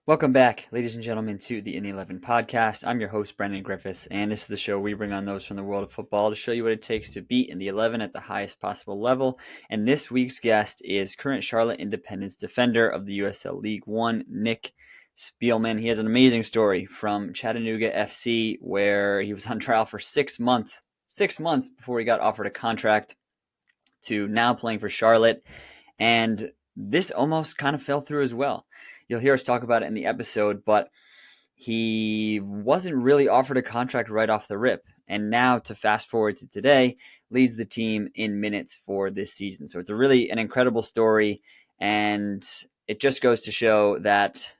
Welcome back, ladies and gentlemen, to the In the 11 podcast. I'm your host, Brendan Griffiths, and this is the show we bring on those from the world of football to show you what it takes to beat in the 11 at the highest possible level. And this week's guest is current Charlotte Independence defender of the USL League One, Nick Spielman. He has an amazing story from Chattanooga FC, where he was on trial for 6 months before he got offered a contract, to now playing for Charlotte. And this almost kind of fell through as well. You'll hear us talk about it in the episode, but he wasn't really offered a contract right off the rip. And now, to fast forward to today, leads the team in minutes for this season. So it's an incredible story. And it just goes to show that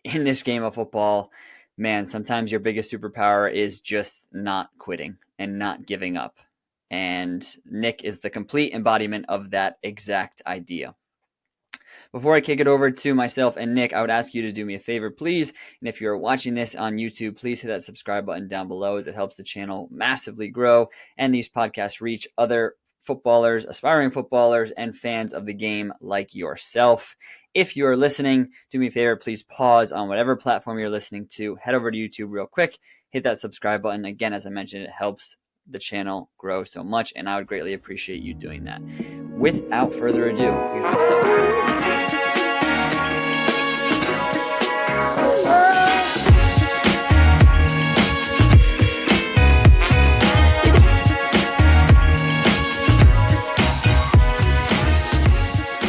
in this game of football, man, sometimes your biggest superpower is just not quitting and not giving up. And Nick is the complete embodiment of that exact idea. Before I kick it over to myself and Nick, I would ask you to do me a favor, please. And if you're watching this on YouTube, please hit that subscribe button down below, as it helps the channel massively grow and these podcasts reach other footballers, aspiring footballers, and fans of the game like yourself. If you're listening, do me a favor, please pause on whatever platform you're listening to. Head over to YouTube real quick, hit that subscribe button. Again, as I mentioned, it helps the channel grow so much, and I would greatly appreciate you doing that. Without further ado, here's myself.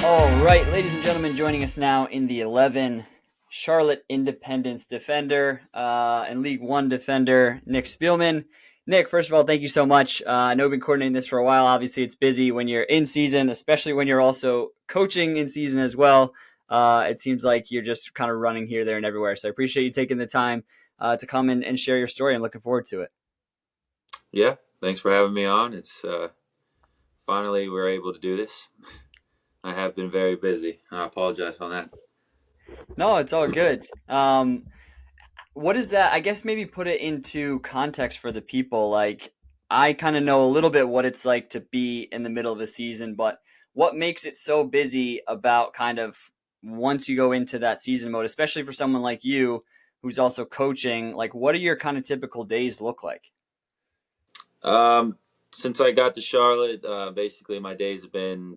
All right, ladies and gentlemen, joining us now in the 11, Charlotte Independence defender and League One defender, Nick Spielman. Nick, first of all, thank you so much. I know we've been coordinating this for a while. Obviously, it's busy when you're in season, especially when you're also coaching in season as well. It seems like you're just kind of running here, there, and everywhere. So I appreciate you taking the time to come and share your story. I'm looking forward to it. Yeah, thanks for having me on. It's finally we're able to do this. I have been very busy. I apologize on that. No, it's all good. What is that? I guess maybe put it into context for the people. Like, I kind of know a little bit what it's like to be in the middle of a season, but what makes it so busy about kind of once you go into that season mode, especially for someone like you who's also coaching, like what do your kind of typical days look like? Since I got to Charlotte, basically my days have been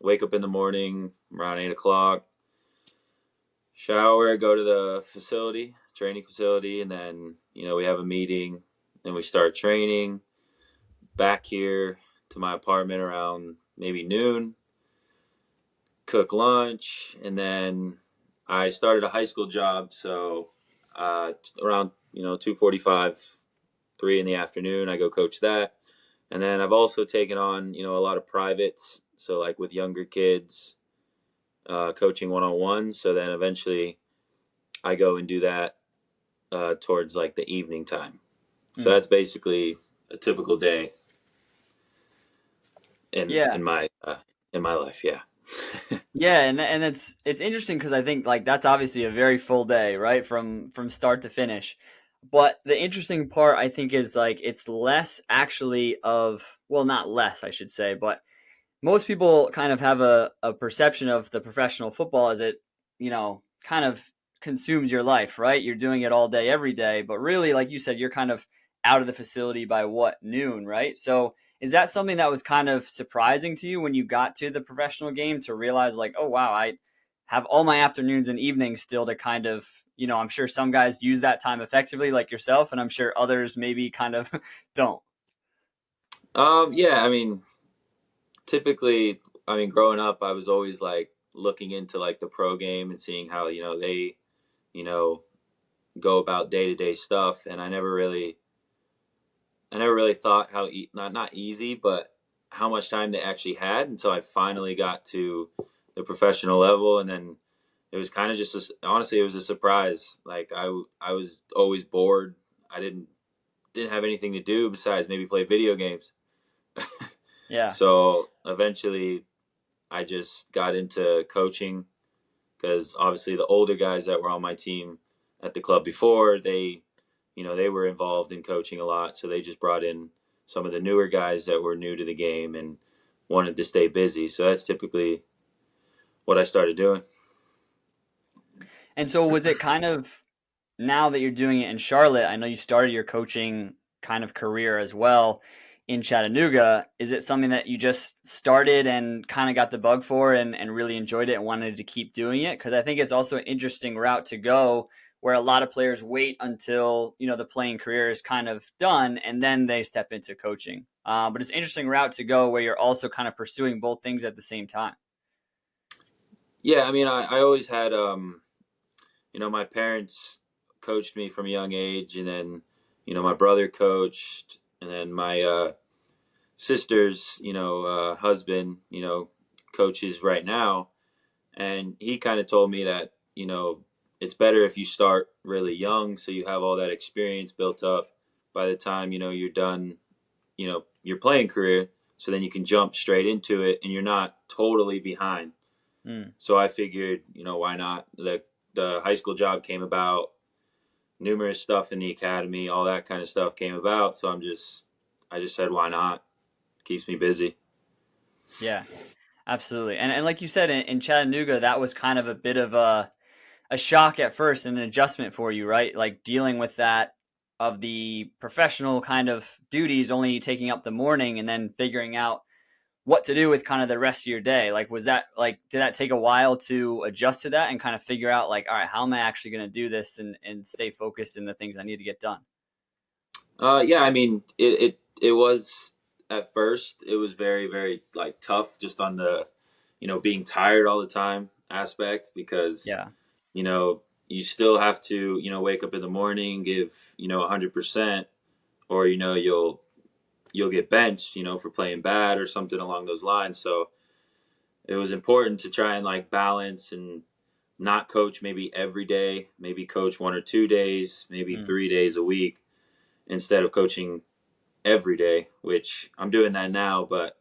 wake up in the morning around 8 o'clock, shower, go to the training facility, and then, we have a meeting, then we start training, back here to my apartment around maybe noon, cook lunch, and then I started a high school job, so around 2:45, 3 in the afternoon, I go coach that. And then I've also taken on a lot of privates, so like with younger kids, coaching one-on-one. So then eventually I go and do that towards like the evening time. So that's basically a typical day in my life. Yeah. Yeah, and it's interesting because I think like that's obviously a very full day, right? From start to finish. But the interesting part I think is like it's less actually of, well, not less, I should say, but most people kind of have a perception of the professional football as it, kind of consumes your life, right? You're doing it all day, every day. But really, like you said, you're kind of out of the facility by noon, right? So is that something that was kind of surprising to you when you got to the professional game to realize like, oh, wow, I have all my afternoons and evenings still to kind of, I'm sure some guys use that time effectively like yourself, and I'm sure others maybe kind of don't. Yeah, typically, growing up, I was always like looking into like the pro game and seeing how, they, go about day-to-day stuff. And I never really thought how, not easy, but how much time they actually had until I finally got to the professional level. And then it was kind of just, honestly, it was a surprise. Like I was always bored. I didn't have anything to do besides maybe play video games. Yeah. So eventually I just got into coaching because obviously the older guys that were on my team at the club before, they were involved in coaching a lot. So they just brought in some of the newer guys that were new to the game and wanted to stay busy. So that's typically what I started doing. And so was it kind of, now that you're doing it in Charlotte, I know you started your coaching kind of career as well in Chattanooga. Is it something that you just started and kind of got the bug for and really enjoyed it and wanted to keep doing it? Because I think it's also an interesting route to go where a lot of players wait until, the playing career is kind of done and then they step into coaching. But it's an interesting route to go where you're also kind of pursuing both things at the same time. Yeah, I mean, I always had, my parents coached me from a young age, and then, my brother coached, and then my sister's, husband, coaches right now. And he kind of told me that, it's better if you start really young so you have all that experience built up by the time, you're done, your playing career. So then you can jump straight into it and you're not totally behind. Mm. So I figured, why not? The high school job came about, numerous stuff in the academy, all that kind of stuff came about. So I just said, why not? Keeps me busy. Yeah, absolutely. And like you said, in Chattanooga, that was kind of a bit of a shock at first and an adjustment for you, right? Like dealing with that of the professional kind of duties only taking up the morning and then figuring out what to do with kind of the rest of your day. Like, was that like, did that take a while to adjust to that and kind of figure out like, all right, how am I actually going to do this and stay focused in the things I need to get done? Yeah, I mean, it was at first, it was very, very like tough just on the, being tired all the time aspect because, Yeah. you still have to, wake up in the morning, give, 100%, or, you'll get benched, for playing bad or something along those lines. So it was important to try and like balance and not coach maybe every day, maybe coach 1 or 2 days, maybe Mm. 3 days a week instead of coaching every day, which I'm doing that now, but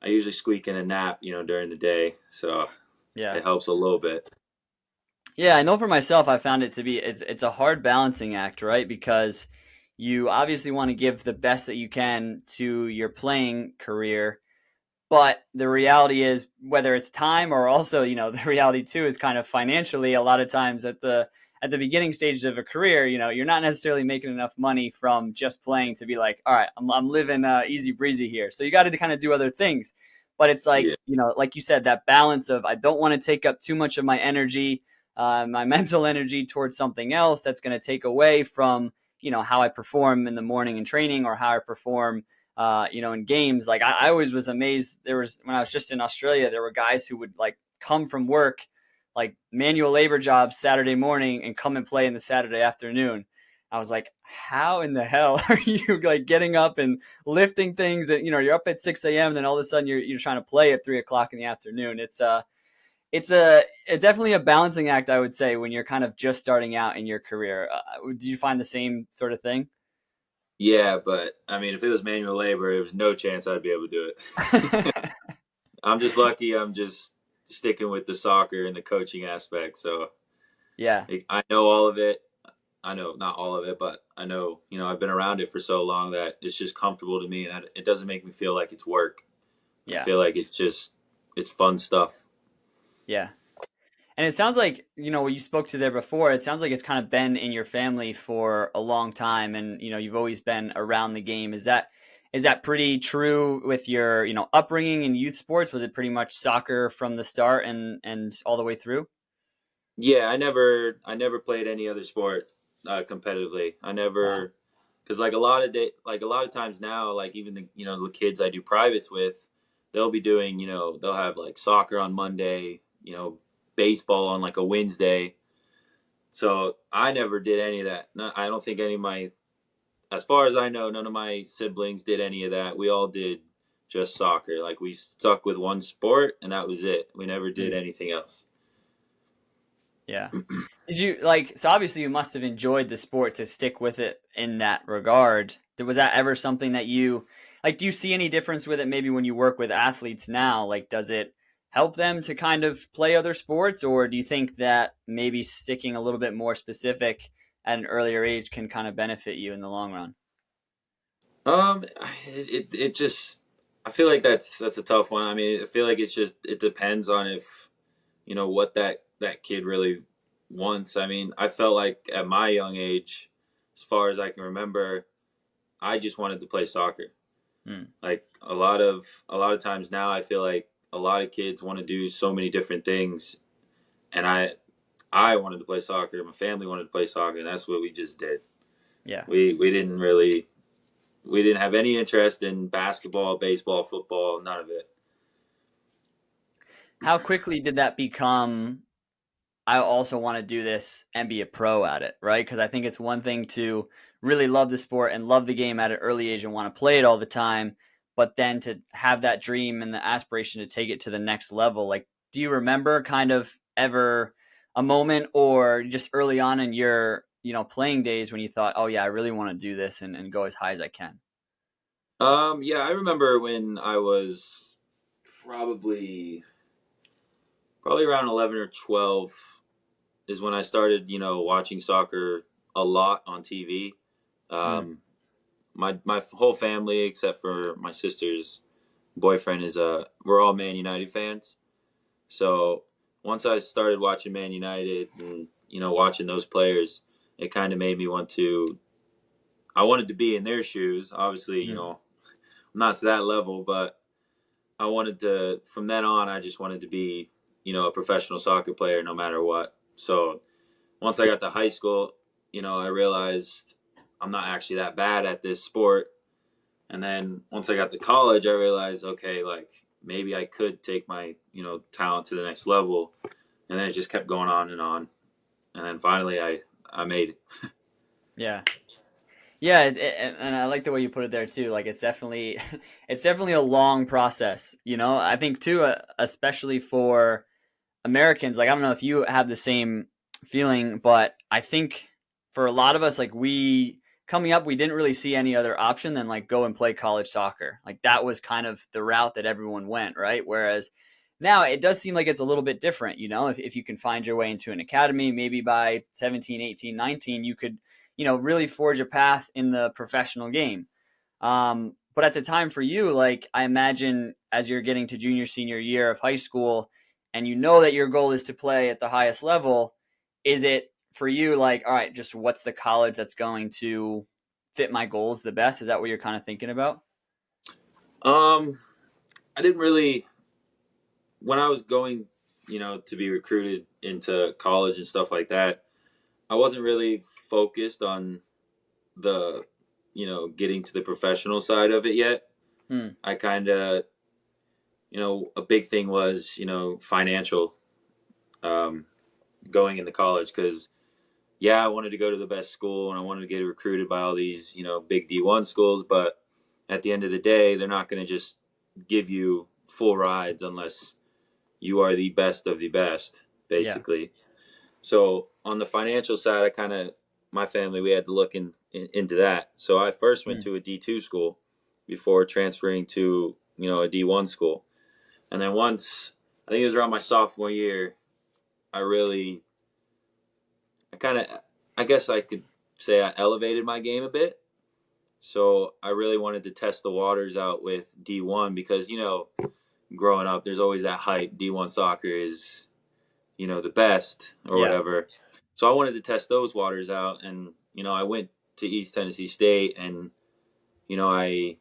I usually squeak in a nap, during the day. So Yeah. it helps a little bit. Yeah, I know for myself, I found it to be it's a hard balancing act, right? Because you obviously want to give the best that you can to your playing career, but the reality is whether it's time or also, the reality too is kind of financially a lot of times at the beginning stages of a career, you're not necessarily making enough money from just playing to be like, all right, I'm living easy breezy here. So you got to kind of do other things. But it's like, Yeah. like you said, that balance of I don't want to take up too much of my energy, my mental energy towards something else that's going to take away from, how I perform in the morning in training or how I perform in games. Like I always was amazed. There was when I was just in Australia, there were guys who would like come from work, like manual labor jobs Saturday morning and come and play in the Saturday afternoon. I was like, how in the hell are you like getting up and lifting things and you're up at 6 a.m. and then all of a sudden you're trying to play at 3 o'clock in the afternoon. It's definitely a balancing act, I would say, when you're kind of just starting out in your career. Did you find the same sort of thing? Yeah, but I mean, if it was manual labor, there was no chance I'd be able to do it. I'm just lucky. I'm just sticking with the soccer and the coaching aspect. So Yeah. I know all of it. I know not all of it, but I know, I've been around it for so long that it's just comfortable to me and it doesn't make me feel like it's work. I Yeah. feel like it's fun stuff. Yeah. And it sounds like, what you spoke to there before, it sounds like it's kind of been in your family for a long time and, you've always been around the game. Is that pretty true with your, upbringing in youth sports? Was it pretty much soccer from the start and all the way through? Yeah, I never played any other sport competitively. I Wow. never because like a lot of times now, like even the kids I do privates with, they'll be doing they'll have like soccer on Monday, baseball on like a Wednesday. So I never did any of that. No, I don't think any of my, as far as I know, none of my siblings did any of that. We all did just soccer. Like we stuck with one sport and that was it. We never did Hmm. anything else. Yeah. Did you like, so obviously you must have enjoyed the sport to stick with it in that regard. Was that ever something that you like, do you see any difference with it maybe when you work with athletes now? Like, does it help them to kind of play other sports, or do you think that maybe sticking a little bit more specific at an earlier age can kind of benefit you in the long run? Um, it just I feel like that's a tough one. I mean, I feel like it depends on if what that kid really once. I mean, I felt like at my young age, as far as I can remember, I just wanted to play soccer. Hmm. Like a lot of times now, I feel like a lot of kids want to do so many different things, and I wanted to play soccer. My family wanted to play soccer, and that's what we just did. Yeah. We didn't really we didn't have any interest in basketball, baseball, football, none of it. How quickly did that become, I also want to do this and be a pro at it, right? Because I think it's one thing to really love the sport and love the game at an early age and want to play it all the time, but then to have that dream and the aspiration to take it to the next level. Like, do you remember kind of ever a moment or just early on in your, playing days when you thought, oh yeah, I really want to do this and go as high as I can? Yeah, I remember when I was probably probably around 11 or 12 is when I started, watching soccer a lot on TV. Mm, Um, my whole family, except for my sister's boyfriend, is we're all Man United fans. So once I started watching Man United and watching those players, it kind of made me want to. I wanted to be in their shoes. Obviously, mm, not to that level, but I wanted to. From then on, I just wanted to be, a professional soccer player, no matter what. So once I got to high school, I realized I'm not actually that bad at this sport. And then once I got to college, I realized, okay, like maybe I could take my, talent to the next level. And then it just kept going on and on. And then finally I made it. yeah. Yeah, and I like the way you put it there too. Like it's definitely, it's definitely a long process. I think too, especially for Americans. Like I don't know if you have the same feeling, but I think for a lot of us, like we coming up, we didn't really see any other option than like go and play college soccer. Like that was kind of the route that everyone went, right? Whereas now it does seem like it's a little bit different, if you can find your way into an academy, maybe by 17, 18, 19, you could, really forge a path in the professional game. But at the time for you, like I imagine as you're getting to junior, senior year of high school, and you know that your goal is to play at the highest level, is it for you like, all right, just what's the college that's going to fit my goals the best? Is that what you're kind of thinking about? Um, I didn't really, when I was going, to be recruited into college and stuff like that, I wasn't really focused on the, getting to the professional side of it yet. Hmm. I kind of, a big thing was, financial, um, going into college because yeah, I wanted to go to the best school and I wanted to get recruited by all these, big D1 schools. But at the end of the day, they're not going to just give you full rides unless you are the best of the best, Yeah. basically. So on the financial side, my family, we had to look into that. So I first went Hmm. to a D2 school before transferring to, a D1 school. And then once, I think it was around my sophomore year, I really I kind of, I guess I could say I elevated my game a bit. So I really wanted to test the waters out with D1 because, growing up, there's always that hype. D1 soccer is, the best or Yeah. whatever. So I wanted to test those waters out. And, I went to East Tennessee State and, I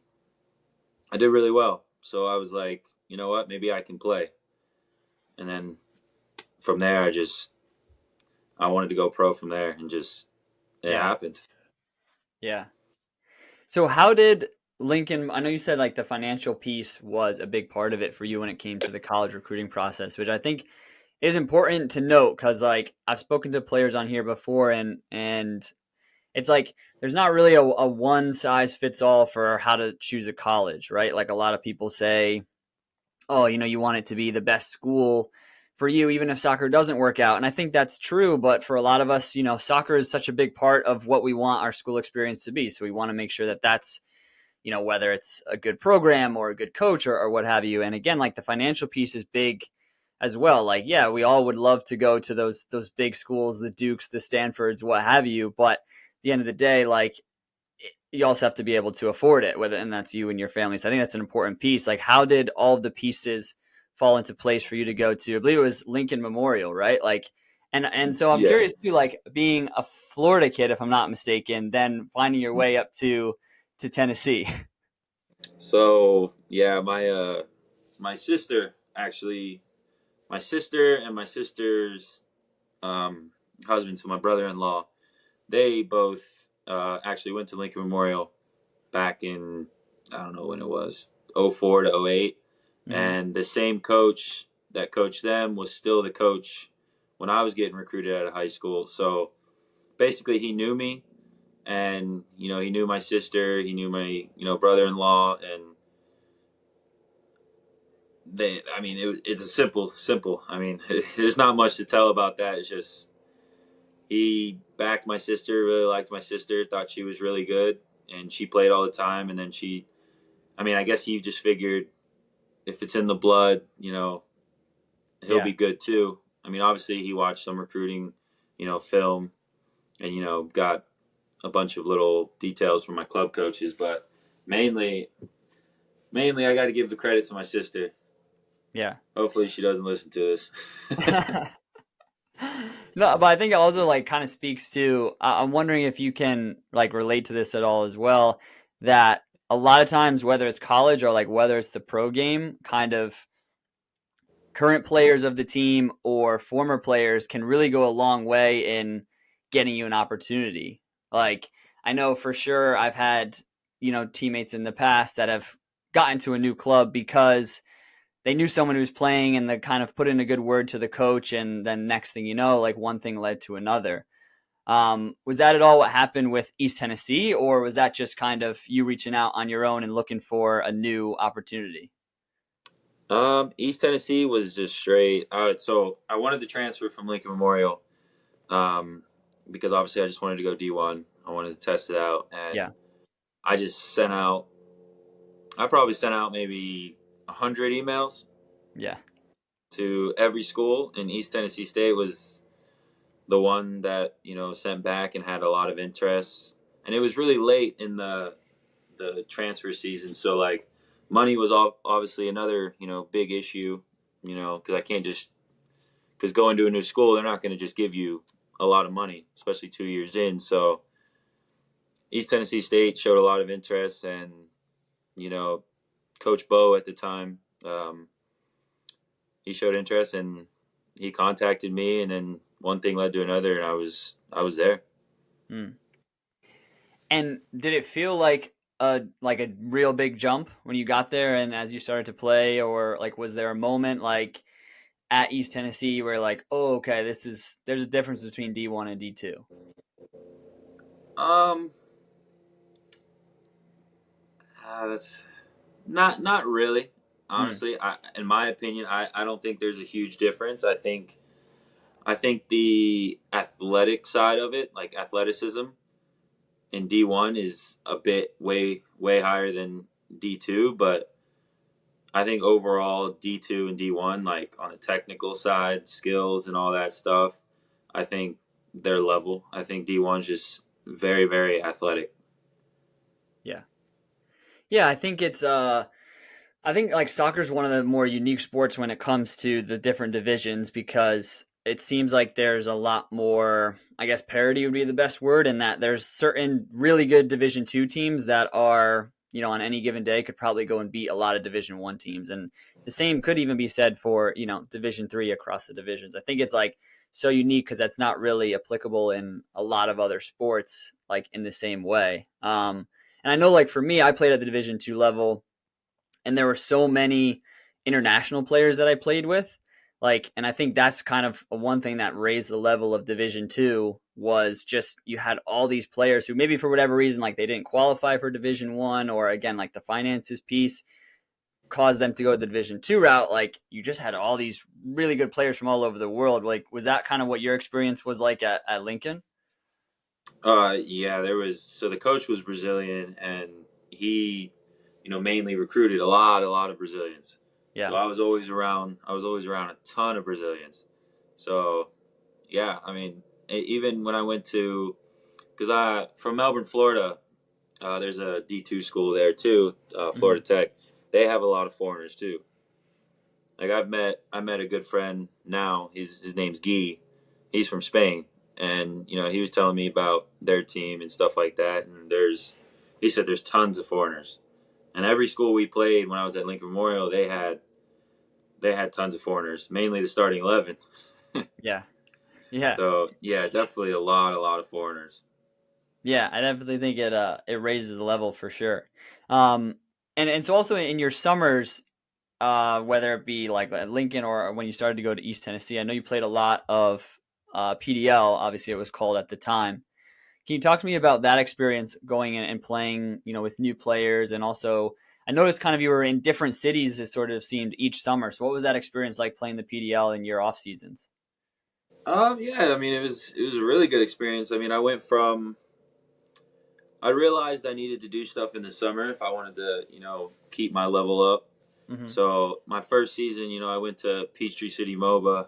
did really well. So I was like, you know what, maybe I can play. And then from there, I wanted to go pro from there and just, it Yeah. happened. Yeah. So how did Lincoln, I know you said like the financial piece was a big part of it for you when it came to the college recruiting process, which I think is important to note because like I've spoken to players on here before and it's like there's not really a one size fits all for how to choose a college, right? Like a lot of people say, oh, you want it to be the best school for you, even if soccer doesn't work out. And I think that's true. But for a lot of us, soccer is such a big part of what we want our school experience to be. So we want to make sure that that's, whether it's a good program or a good coach or what have you. And again, like the financial piece is big as well. Like, yeah, we all would love to go to those big schools, the Dukes, the Stanfords, what have you. But at the end of the day, like you also have to be able to afford it, whether and that's you and your family. So I think that's an important piece. Like, how did all of the pieces fall into place for you to go to? I believe it was Lincoln Memorial, right? Like, And so I'm Yeah. curious too, like being a Florida kid, if I'm not mistaken, then finding your way up to Tennessee. So yeah, my sister actually, my sister and my sister's um, husband, so my brother-in-law, they both actually went to Lincoln Memorial back in, I don't know when it was, '04 to '08, Hmm. and the same coach that coached them was still the coach when I was getting recruited out of high school. So basically, he knew me, and he knew my sister, he knew my brother-in-law, and I mean, it's a simple. I mean, there's not much to tell about that. It's just he backed my sister, really liked my sister, thought she was really good, and she played all the time. And then I mean, I guess he just figured if it's in the blood, he'll Yeah. be good too. I mean, obviously he watched some recruiting, film, and got a bunch of little details from my club coaches, but mainly, I got to give the credit to my sister. Yeah. Hopefully, she doesn't listen to this. No, but I think it also like kind of speaks to. I'm wondering if you can like relate to this at all as well. That a lot of times, whether it's college or like whether it's the pro game, kind of current players of the team or former players can really go a long way in getting you an opportunity. Like I know for sure I've had, teammates in the past that have gotten to a new club because they knew someone who was playing and they kind of put in a good word to the coach, and then next thing you know, like one thing led to another. Was that at all what happened with East Tennessee, or was that just kind of you reaching out on your own and looking for a new opportunity? East Tennessee was just straight. So I wanted to transfer from Lincoln Memorial, um, because obviously I just wanted to go D1. I wanted to test it out, and Yeah, I just sent out. I probably sent out maybe 100 emails yeah, to every school, and East Tennessee State was the one that sent back and had a lot of interest. And it was really late in the transfer season, so like money was obviously another big issue. Because I can't just because going to a new school, they're not going to just give you a lot of money, especially 2 years in. So East Tennessee State showed a lot of interest, and you know, Coach Bo at the time, he showed interest, and he contacted me, and then one thing led to another, and I was there. mm. And did it feel like a real big jump when you got there and as you started to play, or like was there a moment like at East Tennessee where like, oh, okay, there's a difference between D1 and D2? Um, that's not really. Mm, Honestly, in my opinion, I don't think there's a huge difference. I think the athletic side of it, like athleticism, in D1 is a bit way higher than D2, but I think overall D2 and D1, like on the technical side, skills and all that stuff, I think they're level. I think D1's just very very athletic. yeah. Yeah, I think like soccer is one of the more unique sports when it comes to the different divisions because it seems like there's a lot more, I guess parity would be the best word, in that there's certain really good Division 2 teams that are, on any given day could probably go and beat a lot of Division 1 teams, and the same could even be said for, Division 3 across the divisions. I think it's like so unique because that's not really applicable in a lot of other sports like in the same way. And I know like for me, I played at the Division 2 level, and there were so many international players that I played with. Like, and I think that's kind of one thing that raised the level of Division Two was just you had all these players who maybe for whatever reason like they didn't qualify for Division One, or again like the finances piece caused them to go the Division Two route. Like you just had all these really good players from all over the world. Like was that kind of what your experience was like at Lincoln? Yeah, so the coach was Brazilian, and he, mainly recruited a lot of Brazilians. So Yeah. I was always around a ton of Brazilians. So yeah, I mean, even when I went to, because I from Melbourne, Florida, there's a D2 school there too, Hmm. Florida Tech. They have a lot of foreigners too. Like I met a good friend now. His name's Guy, he's from Spain, and he was telling me about their team and stuff like that. And he said there's tons of foreigners, and every school we played when I was at Lincoln Memorial, they had tons of foreigners, mainly the starting 11. Yeah. Yeah. So yeah, definitely a lot of foreigners. Yeah, I definitely think it raises the level for sure. Um, and so also in your summers, whether it be like at Lincoln or when you started to go to East Tennessee, I know you played a lot of PDL. Obviously, it was called at the time. Can you talk to me about that experience going in and playing, with new players, and also I noticed kind of you were in different cities. It sort of seemed each summer. So what was that experience like playing the PDL in your off seasons? Yeah, I mean it was a really good experience. I mean, I realized I needed to do stuff in the summer if I wanted to, keep my level up. Hmm. So my first season, I went to Peachtree City MOBA.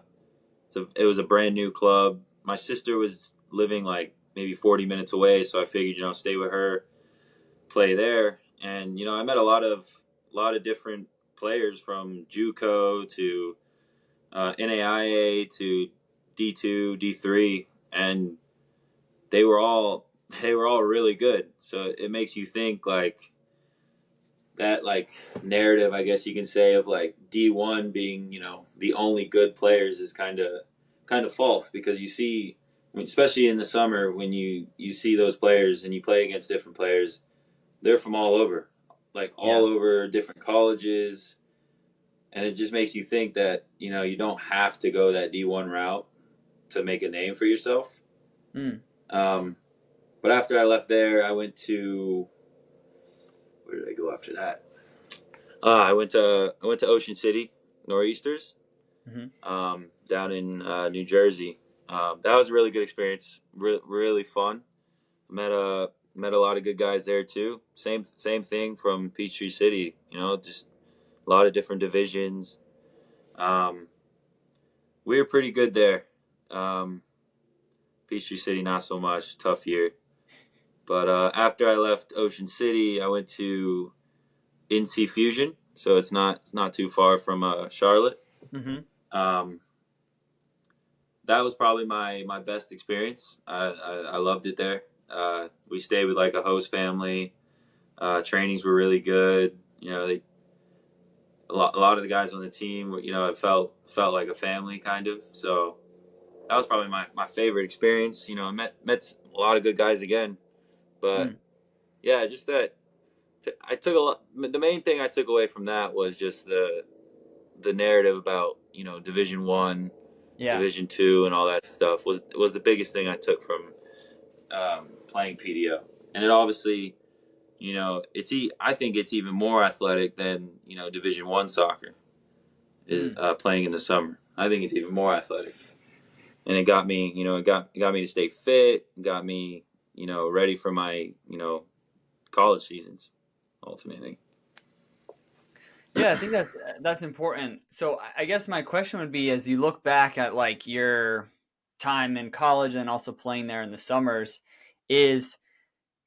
It was a brand new club. My sister was living like maybe 40 minutes away, so I figured, stay with her, play there, and I met a lot of different players from JUCO to NAIA to D2, D3, and they were all they were all really good. So it makes you think like that like narrative, I guess you can say, of like D1 being the only good players is kind of false, because you see, especially in the summer, when you see those players and you play against different players, they're from all over, like Yeah. all over different colleges, and it just makes you think that you don't have to go that D1 route to make a name for yourself. Mm. Um, but after I left there, I went to where did I go after that? I went to Ocean City Nor'easters, Hmm. down in New Jersey. That was a really good experience. Really fun. Met a lot of good guys there too. Same thing from Peachtree City. Just a lot of different divisions. Um, we were pretty good there. Um, Peachtree City, not so much. Tough year. But after I left Ocean City, I went to NC Fusion. So it's not too far from Charlotte. Hmm. Um, that was probably my best experience. I loved it there. We stayed with like a host family. Trainings were really good. A lot of the guys on the team were, it felt like a family kind of. So that was probably my favorite experience. I met a lot of good guys again. But Mm. yeah, just that I took a lot. The main thing I took away from that was just the narrative about Division One, Yeah. Division Two, and all that stuff was the biggest thing I took from playing PDO. And it obviously, I think it's even more athletic than Division One soccer is Mm. playing in the summer. I think it's even more athletic, and it got me, it got me to stay fit, got me, ready for my college seasons ultimately. Yeah, I think that's important. So I guess my question would be, as you look back at like your time in college and also playing there in the summers, is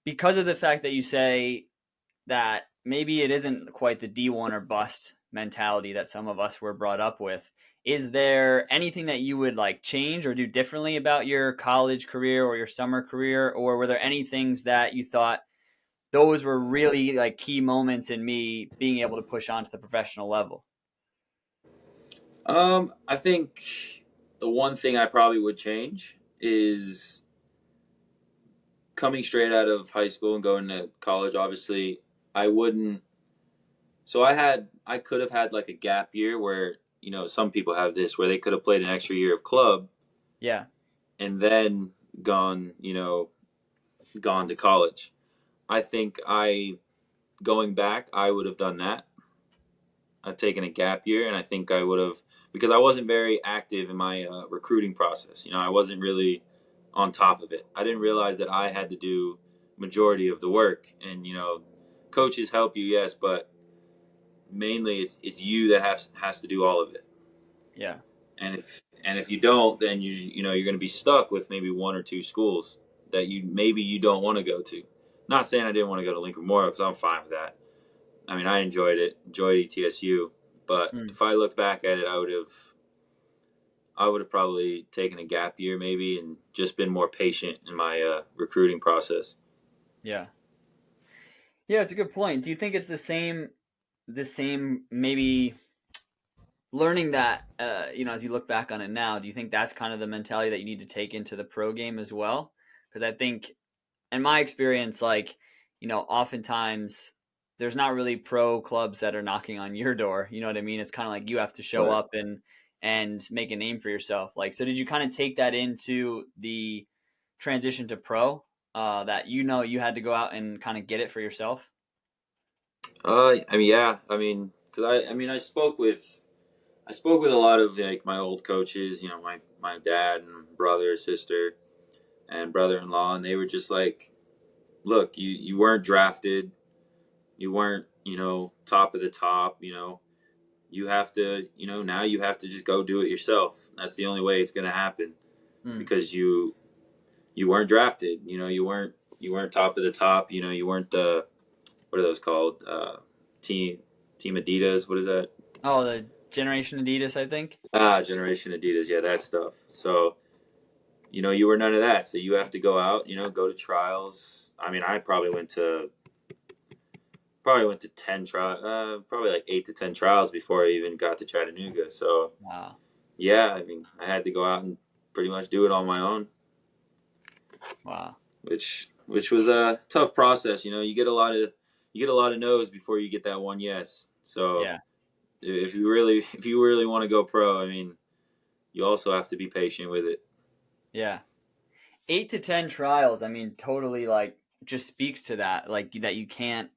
because of the fact that you say that maybe it isn't quite the D1 or bust mentality that some of us were brought up with. Is there anything that you would like change or do differently about your college career or your summer career? Or were there any things that you thought those were really like key moments in me being able to push on to the professional level? I think the one thing I probably would change is coming straight out of high school and going to college. Obviously, I wouldn't. So I could have had like a gap year where some people have this where they could have played an extra year of club Yeah. and then gone gone to college. I think going back, I would have done that. I've taken a gap year, and I think I would have, because I wasn't very active in my recruiting process. I wasn't really on top of it. I didn't realize that I had to do majority of the work, and coaches help you, yes, but mainly it's you that has to do all of it. Yeah. And if you don't, then you're going to be stuck with maybe one or two schools that you don't want to go to. Not saying I didn't want to go to Lincoln Memorial, because I'm fine with that. I mean, I enjoyed ETSU, but Mm. if I looked back at it, I would have probably taken a gap year maybe and just been more patient in my recruiting process. Yeah. Yeah, it's a good point. Do you think it's the same maybe learning that as you look back on it now, do you think that's kind of the mentality that you need to take into the pro game as well? Because I think in my experience, like, oftentimes there's not really pro clubs that are knocking on your door. You know what I mean? It's kind of like you have to show But up and make a name for yourself. Like, so did you kind of take that into the transition to pro? That you had to go out and kind of get it for yourself. I mean, yeah, I mean, because I mean, I spoke with a lot of like my old coaches, you know, my dad and brother, sister, and brother-in-law, and they were just like, look, you weren't drafted, you weren't, you know, top of the top, you know, you have to, you know, now you have to just go do it yourself. That's the only way it's going to happen Mm. because you weren't drafted, you know, you weren't top of the top, you know, you weren't the what are those called? Team Team Adidas, what is that? Oh, the Generation Adidas, I think. Generation Adidas, yeah, that stuff. So, you know, you were none of that. So you have to go out, you know, go to trials. I mean, I probably went to 10 trials, probably like 8 to 10 trials before I even got to Chattanooga. So Wow. yeah, I mean, I had to go out and pretty much do it on my own, Wow. which was a tough process. You know, you get a lot of no's before you get that one yes. So Yeah. if you really want to go pro, I mean, you also have to be patient with it. Yeah. 8 to 10 trials. I mean, totally like just speaks to that. Like that you can't.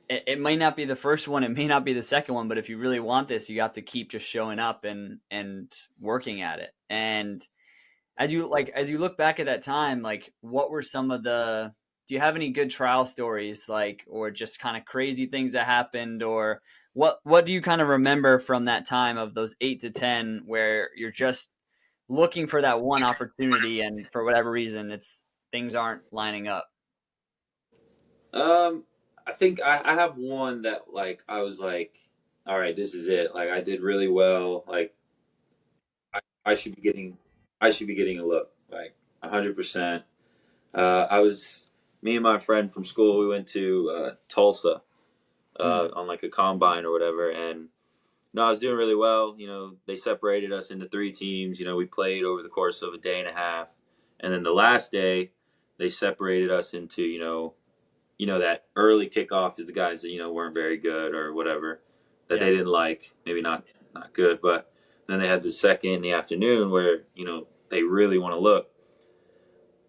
It might not be the first one. It may not be the second one. But if you really want this, you have to keep just showing up and working at it. And as you look back at that time, like what were some of the? Do you have any good trial stories, like, or just kind of crazy things that happened, or what do you kind of remember from that time of those 8 to 10 where you're just looking for that one opportunity and for whatever reason it's things aren't lining up. Um, I think I have one that like I was like, all right, this is it. Like I did really well. Like I should be getting a look. Like 100%. I was me and my friend from school. We went to Tulsa Hmm. on like a combine or whatever, and no, I was doing really well. You know, they separated us into three teams. You know, we played over the course of a day and a half, and then the last day, they separated us into that early kickoff is the guys that weren't very good or whatever that they Yeah. didn't like, maybe not good, but then they had the second in the afternoon where they really want to look.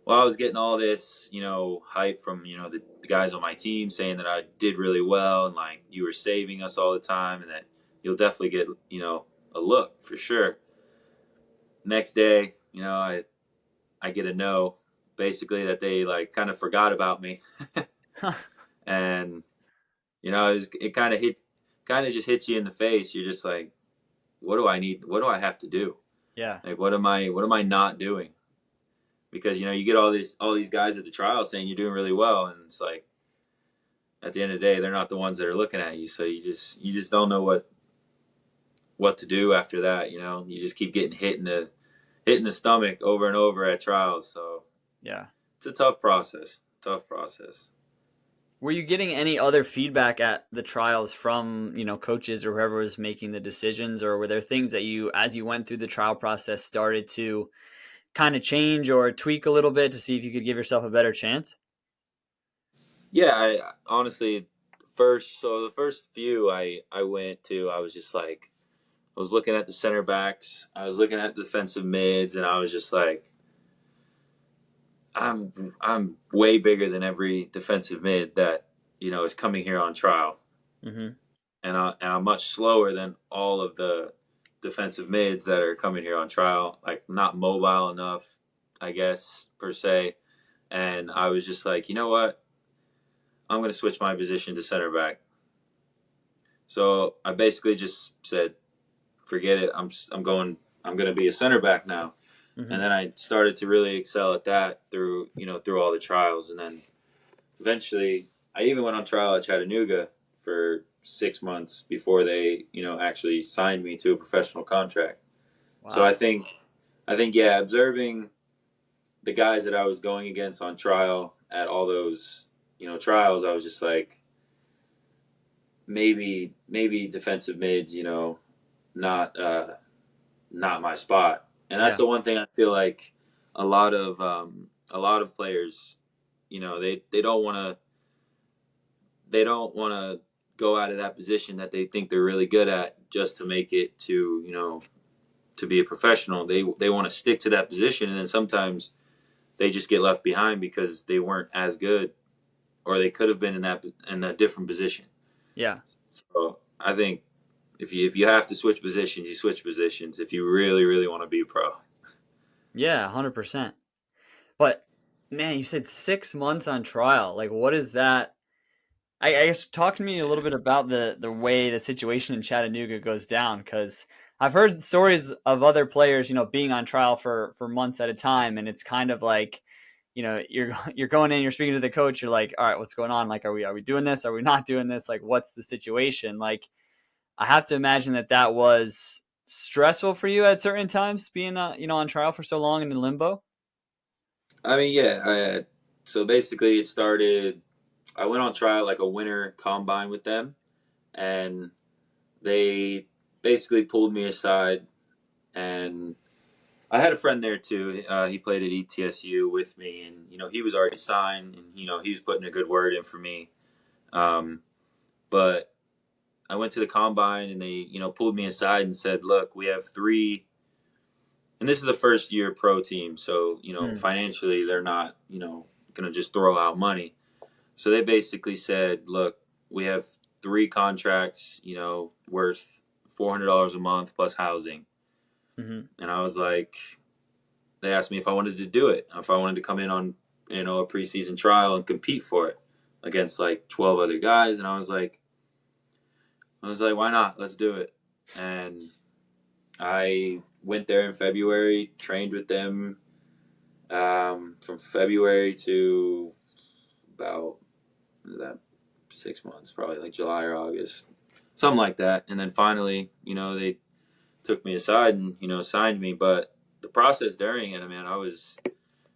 Well, I was getting all this hype from the guys on my team saying that I did really well and like you were saving us all the time and that you'll definitely get a look for sure. Next day, I get a no, basically that they like kind of forgot about me and it kind of just hits you in the face. You're just like, what do I need? What do I have to do? Yeah. Like, what am I not doing? Because you get all these guys at the trial saying you're doing really well, and it's like at the end of the day, they're not the ones that are looking at you. So you just don't know what to do after that. You just keep getting hit in the stomach over and over at trials. So Yeah. it's a tough process. Tough process. Were you getting any other feedback at the trials from, coaches or whoever was making the decisions, or were there things that you, as you went through the trial process, started to kind of change or tweak a little bit to see if you could give yourself a better chance? Yeah, I honestly the first few I went to, I was just like I was looking at the center backs, I was looking at the defensive mids, and I was just like, I'm way bigger than every defensive mid that is coming here on trial, Hmm. and I'm much slower than all of the defensive mids that are coming here on trial. Like not mobile enough, I guess per se. And I was just like, you know what? I'm going to switch my position to center back. So I basically just said, forget it. I'm going to be a center back now. And Hmm. then I started to really excel at that through all the trials, and then eventually I even went on trial at Chattanooga for 6 months before they actually signed me to a professional contract. So Wow. I think yeah, observing the guys that I was going against on trial at all those trials, I was just like, maybe defensive mids, not not my spot. And that's Yeah. the one thing I feel like a lot of players, they don't want to go out of that position that they think they're really good at just to make it to to be a professional. They want to stick to that position, and then sometimes they just get left behind because they weren't as good, or they could have been in a different position. Yeah. So I think if you have to switch positions, you switch positions if you really want to be a pro. Yeah, 100%. But man, you said 6 months on trial. Like, what is that? I guess talk to me a little bit about the way the situation in Chattanooga goes down, because I've heard stories of other players, being on trial for months at a time, and it's kind of like, you're going in, you're speaking to the coach, you're like, all right, what's going on? Like, are we doing this? Are we not doing this? Like, what's the situation? Like, I have to imagine that was stressful for you at certain times, being on trial for so long and in limbo. I mean, yeah. So basically, it started. I went on trial like a winter combine with them, and they basically pulled me aside, and I had a friend there too. He played at ETSU with me, and he was already signed, and he was putting a good word in for me. Um, but I went to the combine, and they pulled me aside and said, "Look, we have three, and this is the first year pro team, so Mm, financially they're not going to just throw out money. So they basically said, look, we have three contracts, worth $400 a month plus housing." hmm And I was like, they asked me if I wanted to do it, if I wanted to come in on a preseason trial and compete for it against like 12 other guys, and I was like, why not? Let's do it. And I went there in February, trained with them from February to about that 6 months, probably like July or August, something like that. And then finally, they took me aside and signed me. But the process during it, man, I was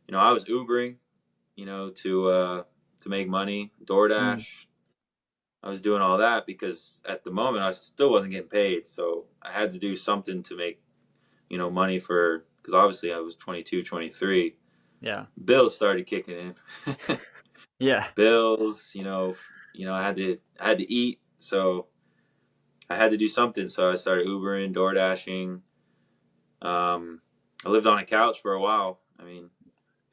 Ubering, to make money, mm, DoorDash. I was doing all that because at the moment I still wasn't getting paid, so I had to do something to make money for, because obviously I was 22, 23. yeah, Bills started kicking in. yeah, Bills, I had to eat, so I had to do something. So I started Ubering, Door Dashing. I lived on a couch for a while. I mean,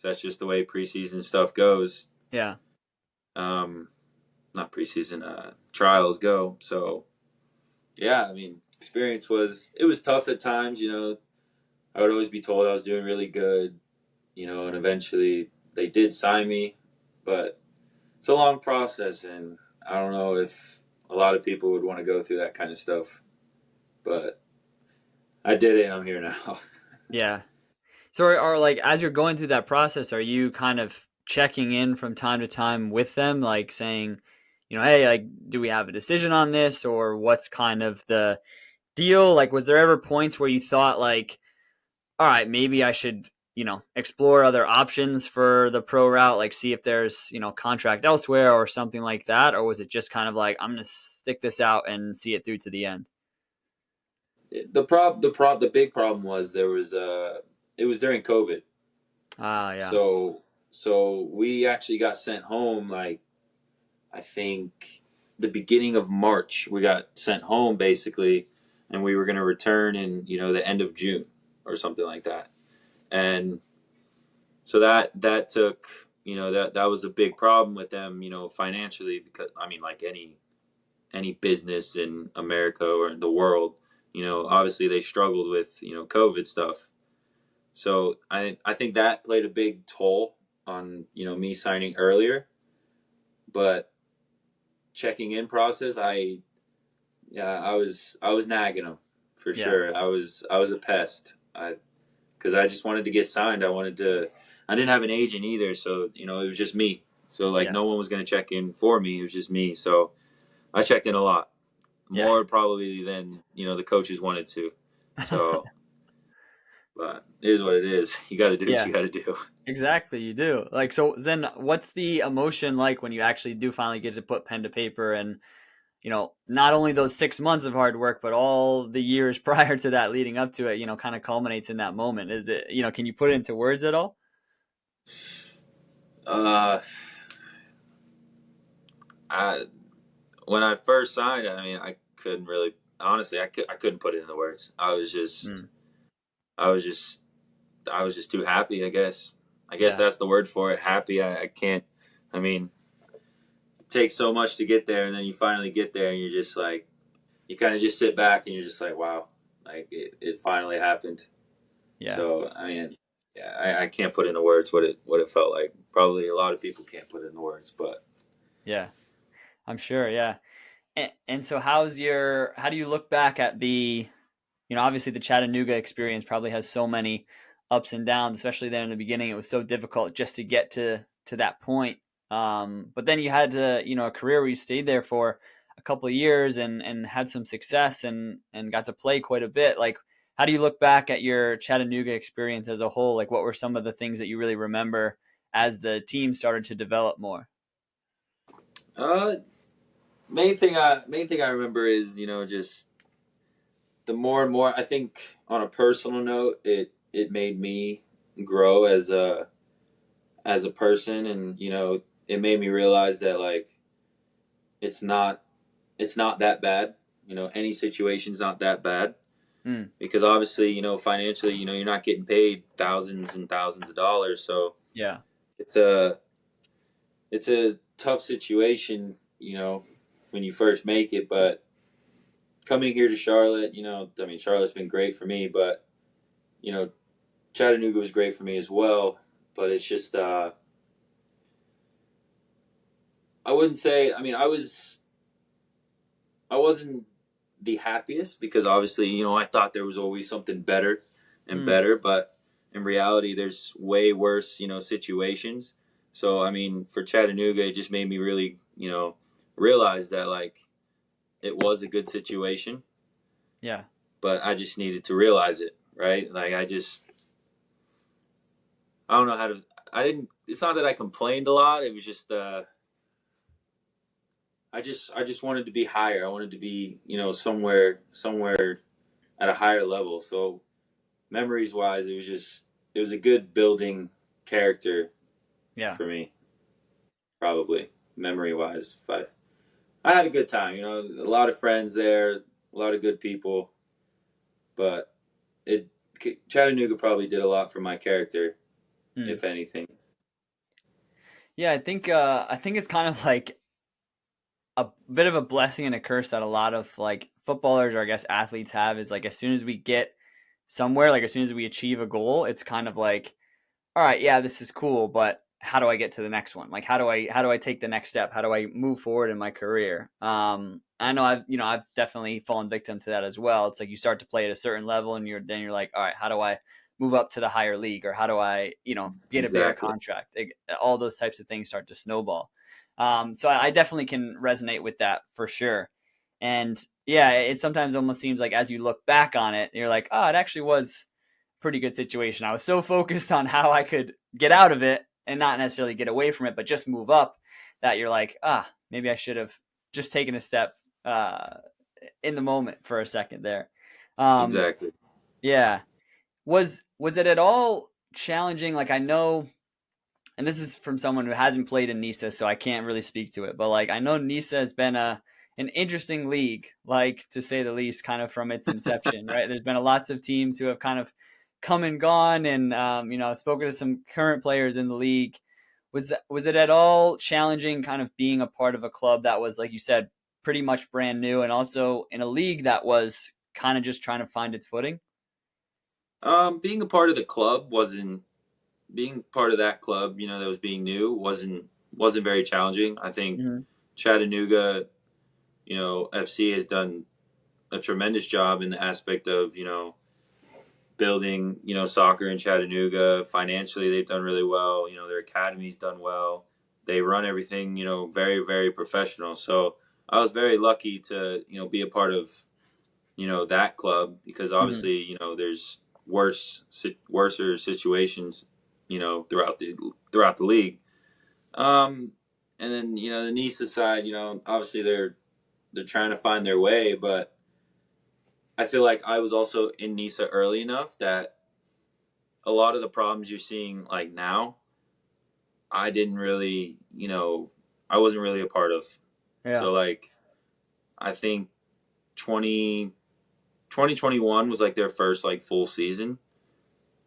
that's just the way preseason stuff goes. yeah. Um, Not preseason, trials go. So yeah, I mean, experience was, it was tough at times. I would always be told I was doing really good. And eventually they did sign me, but it's a long process, and I don't know if a lot of people would want to go through that kind of stuff, but I did it and I'm here now. Yeah. So are like, as you're going through that process, are you kind of checking in from time to time with them, like saying, hey, like, do we have a decision on this, or what's kind of the deal? Like, was there ever points where you thought like, all right, maybe I should, explore other options for the pro route, like see if there's, contract elsewhere or something like that, or was it just kind of like, I'm gonna stick this out and see it through to the end? The big problem was there was it was during COVID. Ah, yeah, So we actually got sent home, like, I think the beginning of March. We got sent home basically, and we were going to return in the end of June or something like that. And so that took, that was a big problem with them, financially, because I mean, like any business in America or in the world, obviously they struggled with COVID stuff. So I think that played a big toll on me signing earlier. But checking in process, I was nagging them for yeah, sure. I was a pest. Because I just wanted to get signed. I didn't have an agent either, so it was just me. So like yeah, no one was gonna check in for me. It was just me. So I checked in a lot, yeah. more probably than the coaches wanted to. So But it is what it is. You got to do what Yeah, you got to do. exactly. You do. Like, so then what's the emotion like when you actually do finally get to put pen to paper and, not only those 6 months of hard work, but all the years prior to that leading up to it, kind of culminates in that moment. Is it, can you put it into words at all? Uh, I when I first signed, I mean, I couldn't really honestly, I couldn't put it into words. Mm, I was just I was just too happy. I guess yeah. that's the word for it. Happy. I can't. I mean, it takes so much to get there, and then you finally get there, and you're just like, you kind of just sit back, and you're just like, wow, like it finally happened. Yeah. So I mean, yeah, I can't put into words what it felt like. Probably a lot of people can't put it into words, but Yeah. I'm sure. Yeah. And so how do you look back at obviously the Chattanooga experience probably has so many ups and downs, especially there in the beginning. It was so difficult just to get to that point. But then you had a career where you stayed there for a couple of years and had some success and got to play quite a bit. Like, how do you look back at your Chattanooga experience as a whole? Like, what were some of the things that you really remember as the team started to develop more? uh, main thing I remember is just the more and more I think on a personal note, it made me grow as a person, and it made me realize that like it's not it's not that bad. Any situation's not that bad Mm, because obviously financially you're not getting paid thousands and thousands of dollars, so yeah. it's a it's a tough situation when you first make it, but coming here to Charlotte, I mean, Charlotte's been great for me, but you know, Chattanooga was great for me as well. But it's just, I wouldn't say. I mean, I wasn't the happiest because obviously, I thought there was always something better and Mm, better, but in reality, there's way worse, situations. So, I mean, for Chattanooga, it just made me really, realize that like it was a good situation, yeah. but I just needed to realize it, right? Like I don't know how to. I didn't. It's not that I complained a lot. It was just. I just wanted to be higher. I wanted to be somewhere at a higher level. So memories wise, it was a good building character Yeah. for me. Probably memory wise, I had a good time. A lot of friends there, a lot of good people, but it Chattanooga probably did a lot for my character, Mm. if anything. Yeah, I think it's kind of like a bit of a blessing and a curse that a lot of like footballers or I guess athletes have is like as soon as we get somewhere, like as soon as we achieve a goal, it's kind of like, all right, yeah, this is cool, but how do I get to the next one? Like how do I take the next step? How do I move forward in my career? I know I've definitely fallen victim to that as well. It's like you start to play at a certain level and you're like, all right, how do I move up to the higher league or how do I, get a bigger Exactly. contract? All those types of things start to snowball. So I definitely can resonate with that for sure. And yeah, it sometimes almost seems like as you look back on it, you're like, oh, it actually was pretty good situation. I was so focused on how I could get out of it and not necessarily get away from it, but just move up that you're like, maybe I should have just taken a step uh, in the moment for a second there. Um, Exactly. yeah. Was it at all challenging? Like I know, and this is from someone who hasn't played in NISA, so I can't really speak to it. But like I know NISA has been a an interesting league, like to say the least, kind of from its inception. Right, there's been lots of teams who have kind of come and gone, and I've spoken to some current players in the league. Was it at all challenging, kind of being a part of a club that was, like you said, pretty much brand new, and also in a league that was kind of just trying to find its footing? Being a part of the club wasn't being part of that club, that was being new wasn't very challenging. I think Mm-hmm. Chattanooga, FC has done a tremendous job in the aspect of building soccer in Chattanooga. Financially, they've done really well. Their academy's done well. They run everything very very professional. So I was very lucky to be a part of that club because Mm-hmm. obviously there's worser situations, throughout the league. Um, and then the NISA side, obviously they're trying to find their way, but I feel like I was also in NISA early enough that a lot of the problems you're seeing like now, I didn't really, I wasn't really a part of. Yeah. So like, I think 2021 was like their first like full season,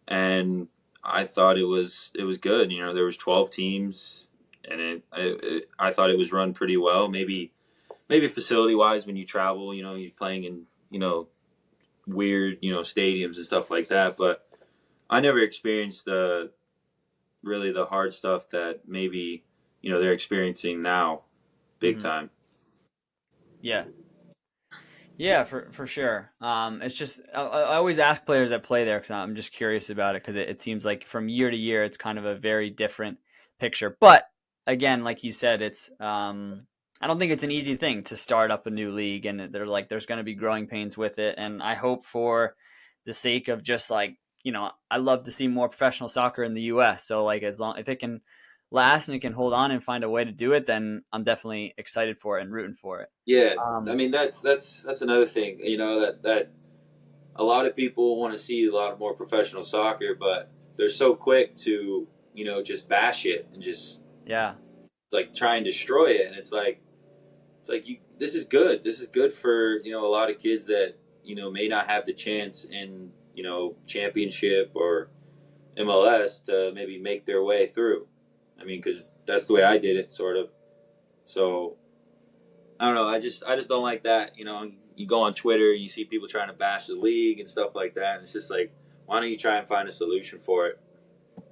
and I thought it was good. There was 12 teams, and I thought it was run pretty well. Maybe facility wise, when you travel, you're playing in weird stadiums and stuff like that. But I never experienced the hard stuff that maybe they're experiencing now, big Hmm. time. Yeah. Yeah, for sure. It's just I always ask players that play there because I'm just curious about it because it seems like from year to year it's kind of a very different picture. But again, like you said, it's I don't think it's an easy thing to start up a new league, and they're like there's going to be growing pains with it. And I hope for the sake of just like I love to see more professional soccer in the U.S. So like as long if it can last and it can hold on and find a way to do it, then I'm definitely excited for it and rooting for it. Yeah, I Um, mean that's another thing. That a lot of people want to see a lot more professional soccer, but they're so quick to just bash it and just yeah. like try and destroy it. And it's like you. This is good. This is good for a lot of kids that may not have the chance in championship or MLS to maybe make their way through. I mean, because that's the way I did it, sort of. So I don't know. I just don't like that. You go on Twitter, you see people trying to bash the league and stuff like that. And it's just like, why don't you try and find a solution for it?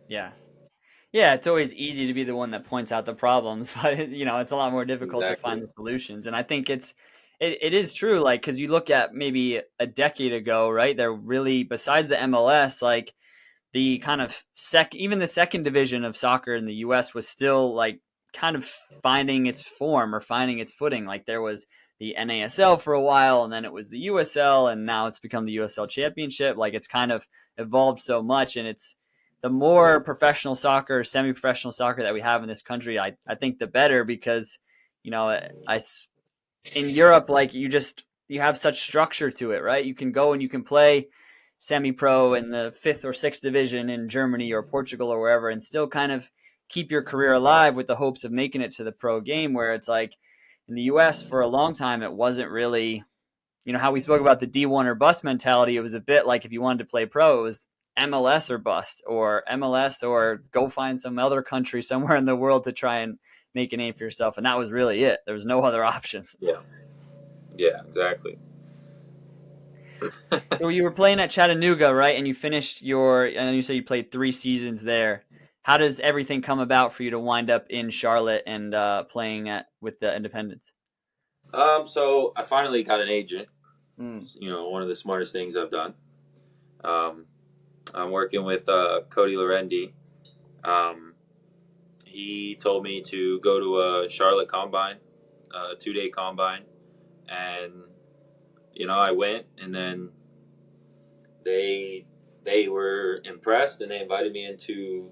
Yeah. Yeah, it's always easy to be the one that points out the problems, but it's a lot more difficult to find Exactly. the solutions. And I think it is true, like, because you look at maybe a decade ago, right? They're really, besides the MLS, like the kind of even the second division of soccer in the US was still like kind of finding its form or finding its footing. Like there was the NASL for a while, and then it was the USL, and now it's become the USL Championship. Like it's kind of evolved so much, and it's the more professional soccer, semi-professional soccer that we have in this country, I think the better because I in Europe, like you have such structure to it, right? You can go and you can play semi-pro in the fifth or sixth division in Germany or Portugal or wherever, and still kind of keep your career alive with the hopes of making it to the pro game. Where it's like in the U.S. for a long time, it wasn't really, how we spoke about the D1 or bust mentality. It was a bit like if you wanted to play pro, it was MLS or bust, or MLS or go find some other country somewhere in the world to try and make a name for yourself, and that was really it. There was no other options. Yeah. Yeah. Exactly. So you were playing at Chattanooga, right? And you finished I know you said you played 3 seasons there. How does everything come about for you to wind up in Charlotte and playing with the Independents? So I finally got an agent. Mm. One of the smartest things I've done. Um, I'm working with Cody Lorendi. Um, he told me to go to a Charlotte combine, a 2 day combine, and I went, and then they they were impressed, and they invited me into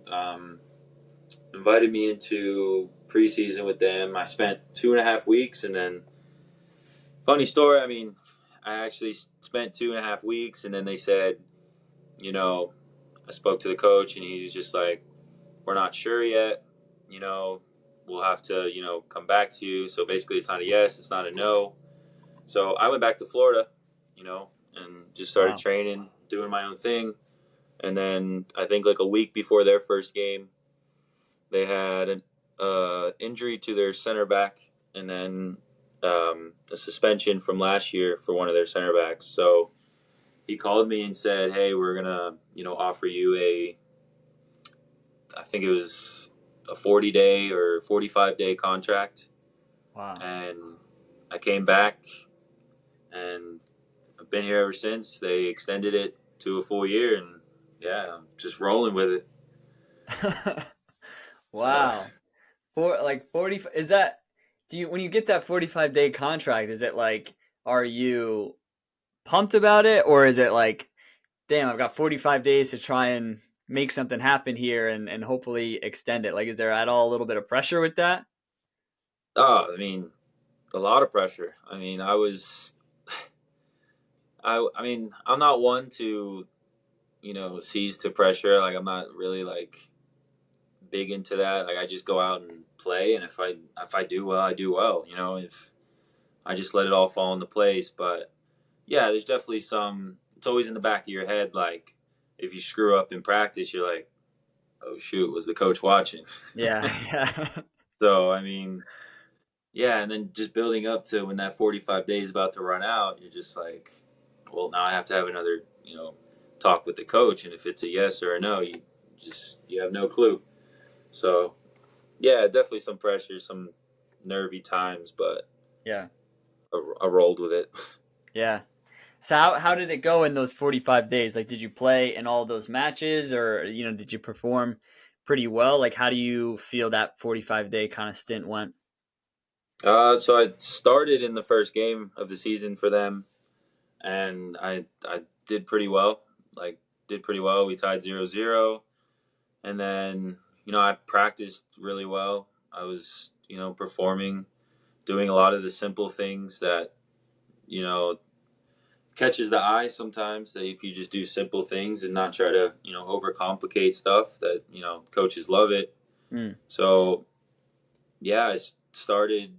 preseason with them. I spent 2.5 weeks, and then funny story. I mean, I actually spent 2.5 weeks, and then they said, you know, I spoke to the coach, and he was just like, "We're not sure yet. You know, we'll have to come back to you." So basically, it's not a yes, it's not a no. So I went back to Florida, and just started Wow. training, doing my own thing. And then I think like a week before their first game, they had an injury to their center back, and then a suspension from last year for one of their center backs. So he called me and said, "Hey, we're gonna offer you I think it was a 40-day or 45-day contract." Wow. And I came back, and I've been here ever since. They extended it to a full year, and yeah, I'm just rolling with it. So Wow. For like 40, is that, do you, when you get that 45-day contract, is it like, are you pumped about it, or is it like, damn, I've got 45 days to try and make something happen here and hopefully extend it. Like, is there at all a little bit of pressure with that? Oh, I mean, a lot of pressure. I mean, I'm not one to, seize to pressure. Like, I'm not really like big into that. Like, I just go out and play, and if I do well, I do well. If I just let it all fall into place. But yeah, there's definitely some. It's always in the back of your head. Like, if you screw up in practice, you're like, oh shoot, was the coach watching? Yeah, yeah, So I mean, yeah, and then just building up to when that 45 days is about to run out, you're just like, well, now I have to have another, talk with the coach, and if it's a yes or a no, you have no clue. So yeah, definitely some pressure, some nervy times, but yeah, I rolled with it. yeah. So how did it go in those 45 days? Like, did you play in all those matches, or did you perform pretty well? Like, how do you feel that 45-day kind of stint went? So I started in the first game of the season for them, and I did pretty well. Like, did pretty well. We tied 0-0. And then, I practiced really well. I was, performing, doing a lot of the simple things that, you know, catches the eye sometimes. That if you just do simple things and not try to, overcomplicate stuff, that, coaches love it. Mm, So, yeah, started,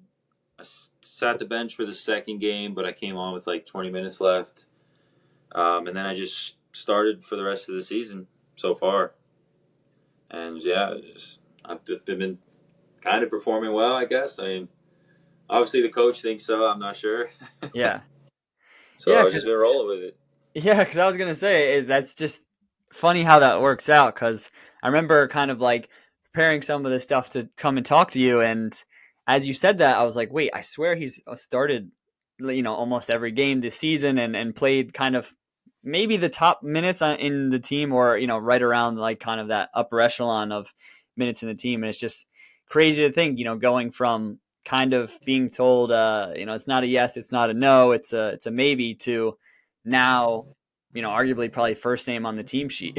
I sat the bench for the second game, but I came on with like 20 minutes left. And then I just started for the rest of the season so far. And yeah, I've been kind of performing well, I guess. I mean, obviously the coach thinks so. I'm not sure. yeah, So yeah, I've just been rolling with it. yeah, because I was gonna say that's just funny how that works out. Because I remember kind of like preparing some of this stuff to come and talk to you, and as you said that, I was like, wait, I swear he's started, almost every game this season and played kind of maybe the top minutes in the team, or right around like kind of that upper echelon of minutes in the team, and it's just crazy to think, going from kind of being told, it's not a yes, it's not a no, it's a maybe to now, arguably probably first name on the team sheet.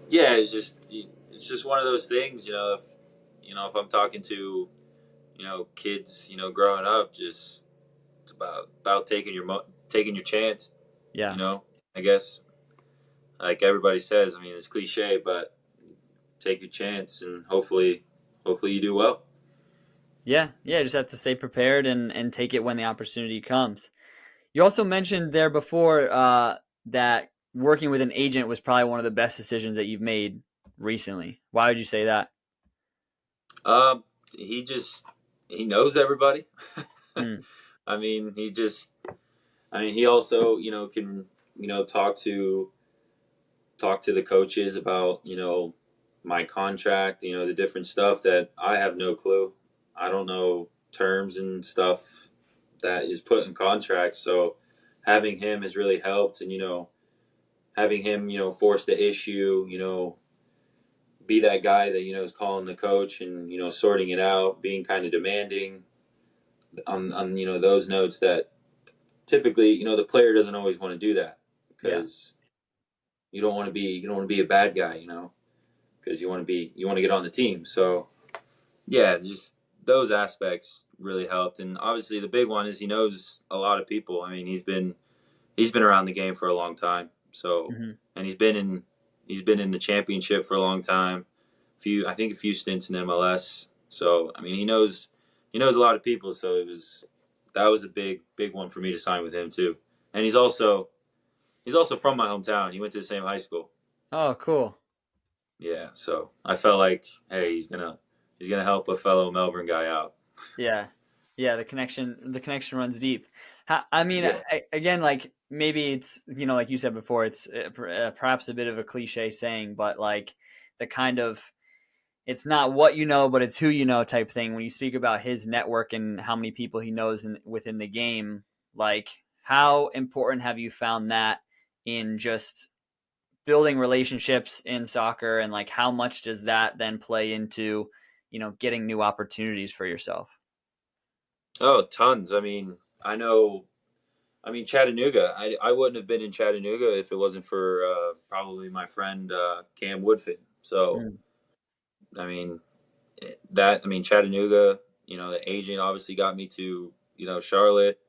Yeah, it's just one of those things. If I'm talking to kids, growing up, just it's about taking your chance. Yeah. You know, I guess like everybody says. I mean, it's cliche, but take your chance and hopefully you do well. Yeah. Yeah. Just have to stay prepared and take it when the opportunity comes. You also mentioned there before that working with an agent was probably one of the best decisions that you've made recently. Why would you say that? Um, he knows everybody. Hmm. I mean, he also, can, talk to the coaches about, my contract, the different stuff that I have no clue. I don't know terms and stuff that is put in contracts. So having him has really helped, and, having him, force the issue, be that guy that, is calling the coach and, sorting it out, being kind of demanding on, those notes that typically, the player doesn't always want to do that Yeah. because you don't want to be a bad guy, because you want to get on the team. So yeah, just those aspects really helped, and obviously the big one is he knows a lot of people. I mean, he's been around the game for a long time. So, Hmm. and he's been in the championship for a long time. I think a few stints in MLS. So I mean, he knows a lot of people. So that was a big one for me to sign with him too. And he's also from my hometown. He went to the same high school. Oh, cool. Yeah, so I felt like, hey, he's gonna help a fellow Melbourne guy out. Yeah. Yeah. The connection runs deep. I mean, Yeah. again, like maybe it's, like you said before, it's perhaps a bit of a cliche saying, but like the kind of it's not what you know, but it's who you know type thing. When you speak about his network and how many people he knows within the game, like how important have you found that in just building relationships in soccer, and like how much does that then play into, getting new opportunities for yourself? Oh, tons. I mean, I know. I mean, Chattanooga. I wouldn't have been in Chattanooga if it wasn't for probably my friend Cam Woodfin. So, Mm, I mean, Chattanooga, the agent obviously got me to, Charlotte.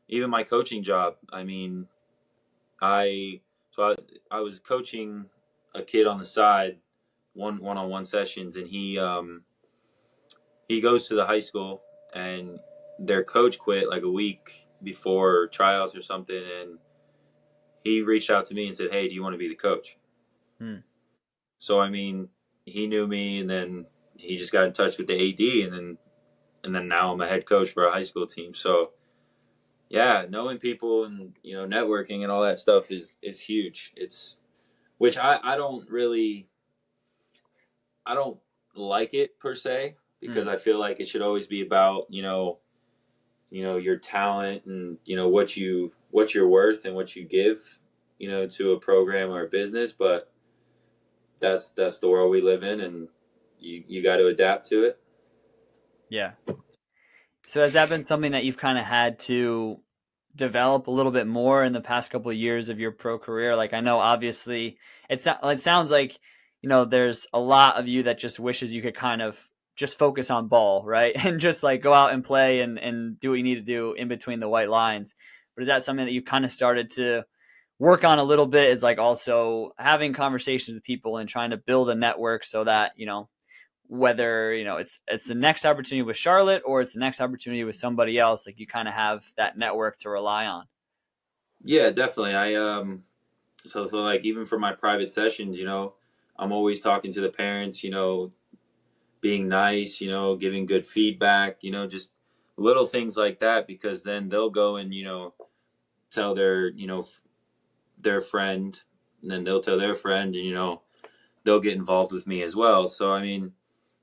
Even my coaching job. I mean, I so I was coaching a kid on the side, one-on-one sessions, and he goes to the high school, and their coach quit like a week before tryouts or something, and he reached out to me and said, "Hey, do you want to be the coach?" mm. So I mean, he knew me, and then he just got in touch with the AD, and then now I'm a head coach for a high school team. So yeah, knowing people and networking and all that stuff is huge. It's which I don't like it per se because Mm. I feel like it should always be about your talent and what you're worth and what you give to a program or a business. But that's the world we live in, and you got to adapt to it. Yeah. So has that been something that you've kind of had to develop a little bit more in the past couple of years of your pro career? Like I know obviously it sounds like, there's a lot of you that just wishes you could kind of just focus on ball, right? And just like go out and play and do what you need to do in between the white lines. But is that something that you kind of started to work on a little bit, is like also having conversations with people and trying to build a network so that, whether it's the next opportunity with Charlotte or it's the next opportunity with somebody else, like you kind of have that network to rely on. Yeah, definitely. So like even for my private sessions, I'm always talking to the parents, being nice, giving good feedback, just little things like that, because then they'll go and tell their friend, and then they'll tell their friend, and they'll get involved with me as well. So I mean,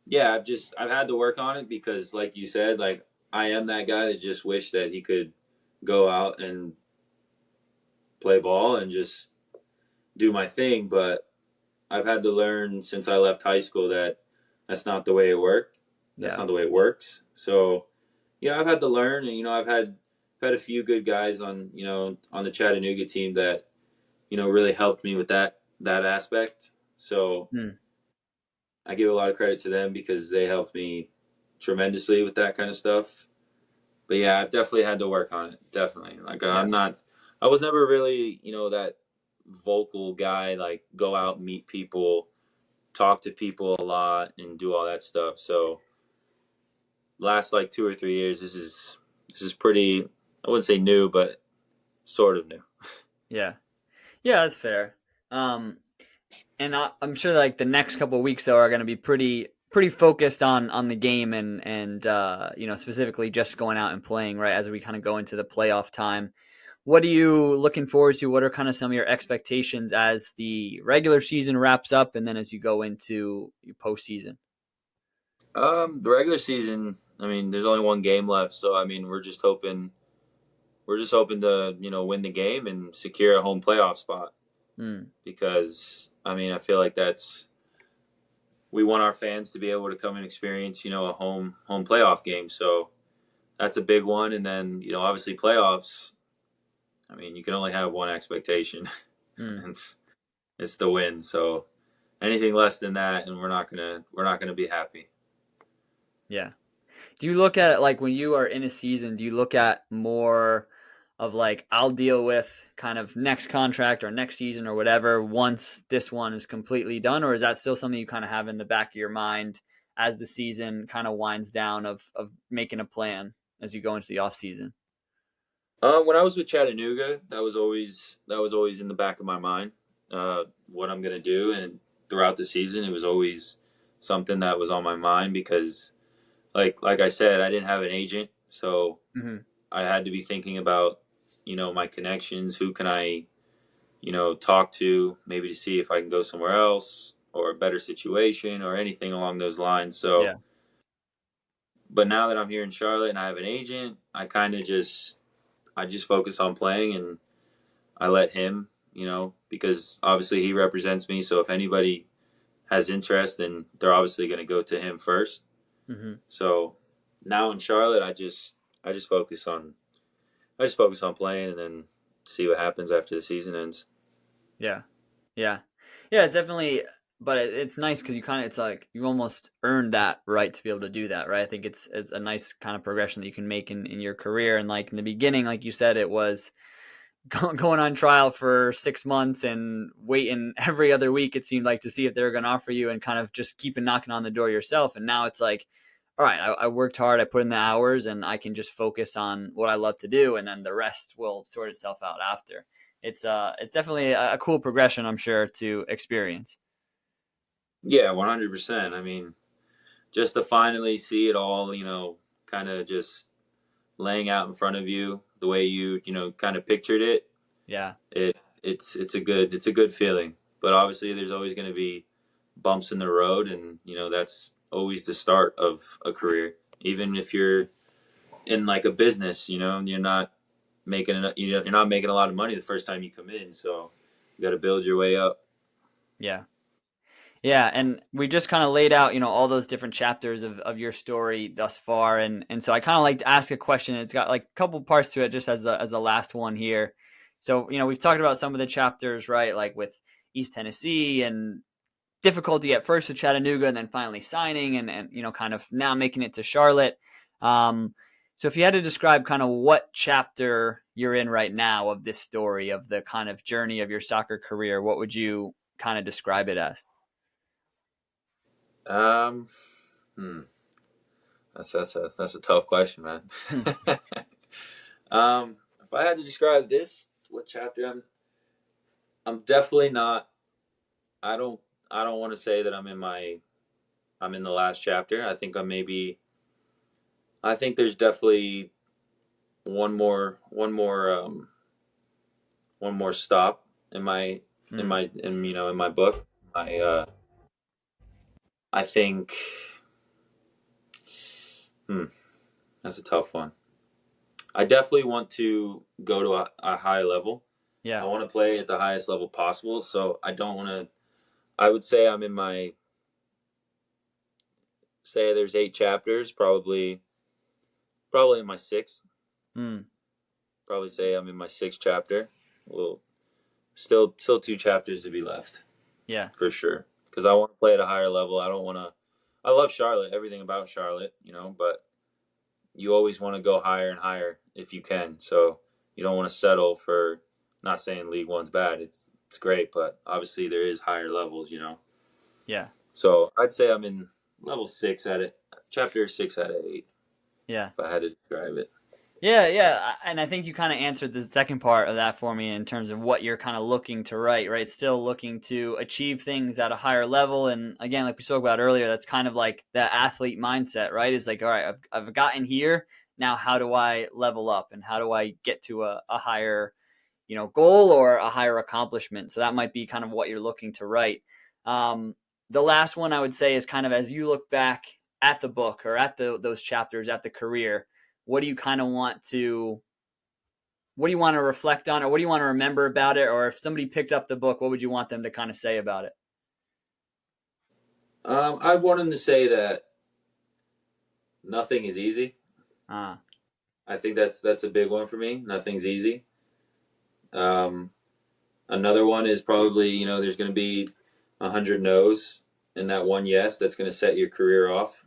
yeah, I've had to work on it because, like you said, like I am that guy that just wish that he could go out and play ball and just do my thing, but I've had to learn since I left high school that that's not the way it worked. That's Yeah. not the way it works. So yeah, I've had to learn, and I've had a few good guys on the Chattanooga team that really helped me with that aspect. So Hmm. I give a lot of credit to them because they helped me tremendously with that kind of stuff. But yeah, I've definitely had to work on it. Definitely. Like Yeah. I was never really, that vocal guy, like go out, meet people, talk to people a lot, and do all that stuff. So last like 2 or 3 years, this is pretty. I wouldn't say new, but sort of new. Yeah. Yeah, that's fair. Um, and I'm sure like the next couple of weeks though are going to be pretty focused on the game and specifically just going out and playing right as we kind of go into the playoff time. What are you looking forward to? What are kind of some of your expectations as the regular season wraps up and then as you go into postseason? The regular season. I mean, there's only one game left, so I mean, we're just hoping to win the game and secure a home playoff spot Mm, because I mean, I feel like we want our fans to be able to come and experience a home playoff game. So that's a big one, and then obviously playoffs. I mean, you can only have one expectation, mm, and it's the win. So anything less than that, and we're not gonna be happy. yeah. Do you look at it like when you are in a season, do you look at more of like, I'll deal with kind of next contract or next season or whatever once this one is completely done? Or is that still something you kind of have in the back of your mind as the season kind of winds down of making a plan as you go into the off season? When I was with Chattanooga, that was always in the back of my mind. What I'm gonna do, and throughout the season, it was always something that was on my mind because, like I said, I didn't have an agent, so Hmm. I had to be thinking about my connections. Who can I talk to, maybe to see if I can go somewhere else or a better situation or anything along those lines. So, Yeah. but now that I'm here in Charlotte and I have an agent, I just focus on playing, and I let him, because obviously he represents me. So if anybody has interest, then they're obviously going to go to him first. Hmm. So now in Charlotte, I just focus on I just focus on playing and then see what happens after the season ends. Yeah. Yeah. Yeah, it's definitely, but it's nice because it's like you almost earned that right to be able to do that, right? I think it's a nice kind of progression that you can make in your career. And like in the beginning, like you said, it was going on trial for 6 months and waiting every other week, it seemed like, to see if they were going to offer you, and kind of just keeping knocking on the door yourself. And now it's like, all right, I worked hard, I put in the hours, and I can just focus on what I love to do, and then the rest will sort itself out after. It's definitely a cool progression, I'm sure, to experience. Yeah, 100%. I mean, just to finally see it all, kind of just laying out in front of you the way you, kind of pictured it. Yeah. It's a good feeling. But obviously, there's always going to be bumps in the road, and that's always the start of a career. Even if you're in like a business, you're not you're not making a lot of money the first time you come in, so you got to build your way up. Yeah. Yeah, and we just kind of laid out, all those different chapters of your story thus far, and so I kind of like to ask a question. It's got like a couple parts to it, just as the last one here. So, we've talked about some of the chapters, right? Like with East Tennessee, and difficulty at first with Chattanooga, and then finally signing, and kind of now making it to Charlotte. So if you had to describe kind of what chapter you're in right now of this story, of the kind of journey of your soccer career, what would you kind of describe it as? Um, hmm. That's a tough question, man. If I had to describe this, what chapter I'm definitely not. I don't. I don't want to say that I'm in the last chapter. I think I'm maybe. I think there's definitely one more stop in my in Mm, my in my book. I think. Hmm, that's a tough one. I definitely want to go to a high level. I yeah. want to play at the highest level possible. So I don't want to. I would say I'm in my say there's 8 chapters, probably in my sixth. Mm, Probably say I'm in my sixth chapter. Well, still 2 chapters to be left yeah. for sure. Because I want to play at a higher level. I don't want to. I love Charlotte, everything about Charlotte, but you always want to go higher and higher if you can. So you don't want to settle for. Not saying League One's bad. It's great, but obviously there is higher levels. Yeah. So I'd say I'm in level 6 at it, chapter 6 out of 8, Yeah. if I had to describe it. Yeah, yeah, and I think you kind of answered the second part of that for me in terms of what you're kind of looking to write, right? Still looking to achieve things at a higher level, and again, like we spoke about earlier, that's kind of like that athlete mindset, right? Is like, all right, I've gotten here. Now, how do I level up, and how do I get to a higher, goal or a higher accomplishment? So that might be kind of what you're looking to write. Um, the last one I would say is kind of as you look back at the book or at those chapters at the career, what do you kind of want to what do you want to reflect on, or what do you want to remember about it, or if somebody picked up the book, what would you want them to kind of say about it? I want him to say that nothing is easy. uh I think that's a big one for me. Nothing's easy. Um, Another one is probably there's going to be 100 no's and that one yes that's going to set your career off.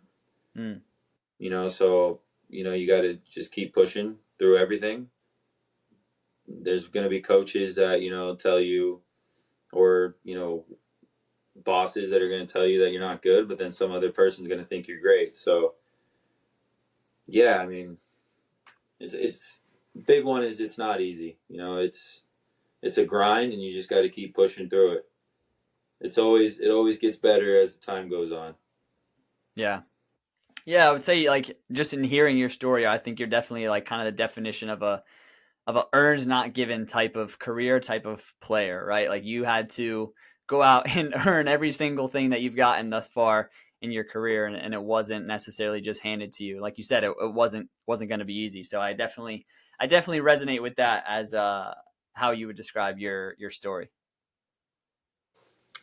mm, So you got to just keep pushing through everything. There's going to be coaches that tell you, or bosses that are going to tell you that you're not good, but then some other person's going to think you're great. So yeah, I mean, it's big one is it's not easy. It's a grind, and you just got to keep pushing through it. It always gets better as the time goes on. yeah. Yeah, I would say, like, just in hearing your story, I think you're definitely like kind of the definition of a earned not given type of career, type of player, right? Like you had to go out and earn every single thing that you've gotten thus far in your career, and it wasn't necessarily just handed to you. Like you said, it wasn't going to be easy. So I definitely resonate with that as how you would describe your story.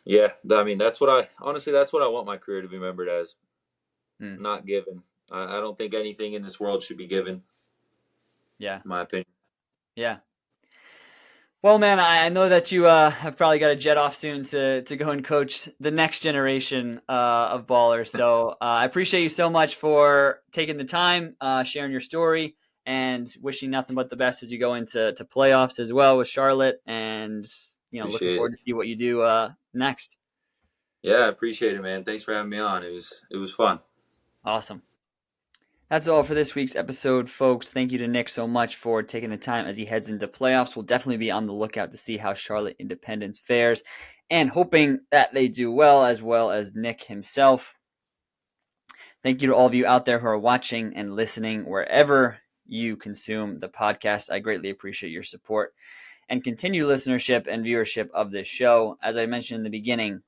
Yeah, I mean that's what I want my career to be remembered as. Mm, Not given. I don't think anything in this world should be given, yeah. in my opinion. Yeah. Well, man, I know that you have probably got to jet off soon to go and coach the next generation of ballers. So I appreciate you so much for taking the time, sharing your story, and wishing nothing but the best as you go into playoffs as well with Charlotte. And looking Appreciate forward it. to see what you do next. Yeah, I appreciate it, man. Thanks for having me on. It was fun. Awesome. That's all for this week's episode, folks. Thank you to Nick so much for taking the time as he heads into playoffs. We'll definitely be on the lookout to see how Charlotte Independence fares and hoping that they do well as Nick himself. Thank you to all of you out there who are watching and listening wherever you consume the podcast. I greatly appreciate your support and continued listenership and viewership of this show. As I mentioned in the beginning,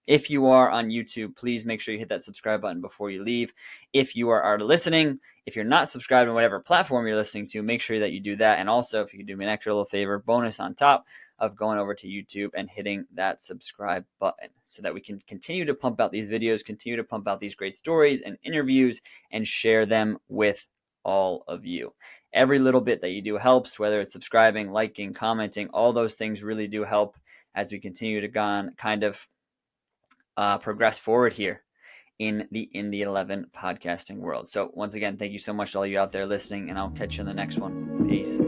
if you are on YouTube, please make sure you hit that subscribe button before you leave. If you are listening, if you're not subscribed on whatever platform you're listening to, make sure that you do that. And also, if you could do me an extra little favor, bonus on top of going over to YouTube and hitting that subscribe button so that we can continue to pump out these videos, continue to pump out these great stories and interviews and share them with all of you. Every little bit that you do helps, whether it's subscribing, liking, commenting, all those things really do help as we continue to kind of progress forward here in the 11 podcasting world. So once again, thank you so much to all you out there listening, and I'll catch you in the next one. Peace.